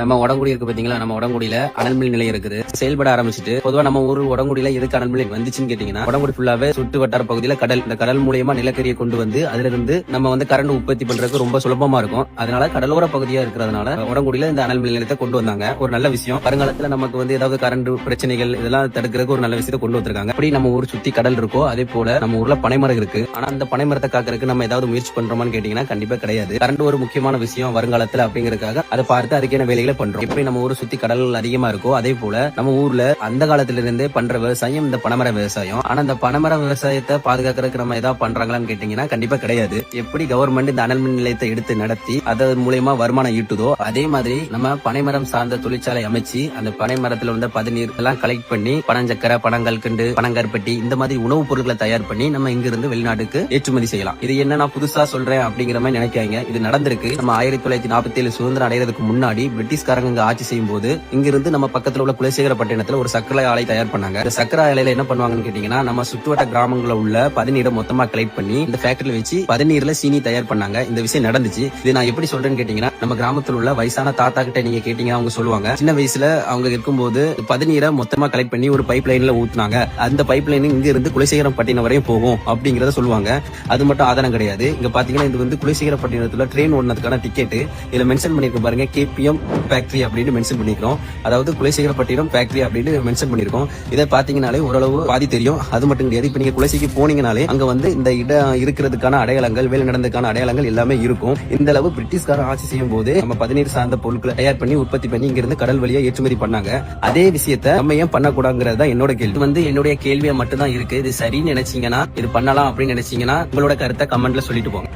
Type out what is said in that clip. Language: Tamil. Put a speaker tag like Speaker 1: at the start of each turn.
Speaker 1: நம்ம உடங்குடி இருக்கு பாத்தீங்களா, நம்ம உடங்குடியில அனல்மில் நிலையம் இருக்குது, செயல்பட ஆரம்பிச்சுட்டு. பொதுவா நம்ம ஊர் உடங்குடியில எதுக்கு அனல்மில் வந்துச்சுன்னு கேட்டீங்கன்னா, உடங்குடி ஃபுல்லாவே சுட்டு வட்டார பகுதியில கடல், இந்த கடல் மூலியமா நிலக்கரியை கொண்டு வந்து அதுல இருந்து நம்ம கரண்ட் உற்பத்தி பண்றதுக்கு ரொம்ப சுலபமா இருக்கும். அதனால கடலோர பகுதியா இருக்கிறதுனால உடங்குடியில இந்த அனல்மில் நிலையத்தை கொண்டு வந்தாங்க. ஒரு நல்ல விஷயம். வருங்காலத்துல நமக்கு ஏதாவது கரண்ட் பிரச்சனைகள் இதெல்லாம் தடுக்கிறதுக்கு ஒரு நல்ல விஷயத்தை கொண்டு வந்திருக்காங்க. அப்படி நம்ம ஊர் சுத்தி கடல் இருக்கோ அதே போல நம்ம ஊர்ல பனைமரம் இருக்கு. ஆனா அந்த பனைமரத்தை காக்கிறதுக்கு நம்ம ஏதாவது முயற்சி பண்றோமான்னு கேட்டீங்கன்னா கண்டிப்பா கிடையாது. கரண்ட் ஒரு முக்கியமான விஷயம் வருங்காலத்துல அப்படிங்கறதுக்காக அதை பார்த்து அதுக்கான வேலைகளை பண்றோம். எப்படி நம்ம ஊரை சுத்தி கடல் அதிகமா இருக்கோ அதே போல நம்ம ஊர்ல அந்த காலத்துல இருந்தே பண்ற விவசாயம் இந்த பனைமர விவசாயம். ஆனா இந்த பனைமர விவசாயத்தை பாதுகாக்கிறதுக்கு நம்ம ஏதாவது பண்றாங்களான்னு கேட்டீங்கன்னா கண்டிப்பா கிடையாது. எப்படி கவர்மெண்ட் இந்த அனல் மின் நிலையத்தை எடுத்து நடத்தி அதன் மூலமா வருமானம் ஈட்டுதோ அதே மாதிரி நம்ம பனைமரம் சார்ந்த தொழிற்சாலை அமைச்சு அந்த பனைமரத்துல வந்த பதநீர் எல்லாம் கலெக்ட் பண்ணி பனஞ்சக்கரை, பனங்கல்கண்டு, பனங்கற்பட்டி இந்த மாதிரி உணவுப் பொருட்களை தயார் பண்ணி நம்ம இங்க இருந்து வெளிநாட்டுக்கு ஏற்றுமதி செய்யலாம். இது என்ன நான் புதுசா சொல்றேன் அப்படிங்கிற மாதிரி நினைக்காங்க. இது நடந்திருக்கு. நம்ம 1947 சுதந்திரம் அடைகிறதுக்கு முன்னாடி பிரிட்டிஷ்காரங்க இங்க ஆட்சி செய்யும் போது இங்கிருந்து நம்ம பக்கத்துல உள்ள குலசேகரப்பட்டினத்துல ஒரு சர்க்கரை ஆலை தயார் பண்ணாங்க. இந்த சர்க்கரை ஆலையில என்ன பண்ணுவாங்கன்னு கேட்டீங்கன்னா, நம்ம சுற்றுவட்ட கிராமங்கள்ல உள்ள பதநீரை மொத்தமா கலெக்ட் பண்ணி இந்த ஃபேக்டரியில வச்சு பதநீர்ல சீனி தயார் பண்ணாங்க. இந்த விஷயம் நடந்துச்சு. இது நான் எப்படி சொல்றேன்னு கேட்டீங்கன்னா, நம்ம கிராமத்துல உள்ள வயசான தாத்தா கிட்ட நீங்க கேட்டீங்கன்னா அவங்க சொல்லுவாங்க, சின்ன வயசுல அவங்க இருக்கும்போது பதநீரை மொத்தமா கலெக்ட் பண்ணி ஒரு பைப் லைன்ல ஊத்துனாங்க. அந்த பைப் லைன் இங்க இருந்து குலசேகரப்பட்டினம் வரையும் போகும் அப்படிங்கறத சொல்லுவாங்க. அது மட்டும் ஆதாரம் கிடையாது. இங்க பாத்தீங்கன்னா இது குலசேகரப்பட்டினத்துல ட்ரெயின் ஓடுனதுக்கான டிக்கெட் இதுல மென்ஷன் பண்ணிருக்க பாருங்க, கேபிஎம் ஃபேக்டரி அப்படின்னு மென்ஷன் பண்ணிருக்கோம். அதாவது குலசேகரப்பட்டினம் ஃபேக்டரி அப்படின்னு மென்ஷன் பண்ணிருக்கோம். இதை பாத்தீங்கன்னாலே ஓரளவு பாதி தெரியும். அது மட்டும் கிடையாது. இப்ப நீங்க குலசைக்கு போனீங்கனாலே அங்க இந்த இடம் இருக்கிறதுக்கான அடையாளங்கள், வேலை நடந்ததுக்கான அடையாளங்கள் எல்லாமே இருக்கும். இந்த அளவு பிரிட்டிஷ்காரன் ஆட்சி செய்யும் போது நம்ம பதநீர் சார்ந்த பொருட்களை தயார் பண்ணி உற்பத்தி பண்ணி இங்க இருந்து கடல் வழியா ஏற்றுமதி பண்ணாங்க. அதே விஷயத்த நம்ம ஏன் பண்ணக்கூடாதுங்கிறது தான் என்னோட கேள்வி. என்னுடைய கேள்வியா மட்டும் தான் இருக்கு. இது சரின்னு நினைச்சீங்கன்னா, இது பண்ணலாம் அப்படின்னு நினைச்சீங்கன்னா உங்களோட கருத்தை கமெண்ட்ல சொல்லிட்டு போங்க.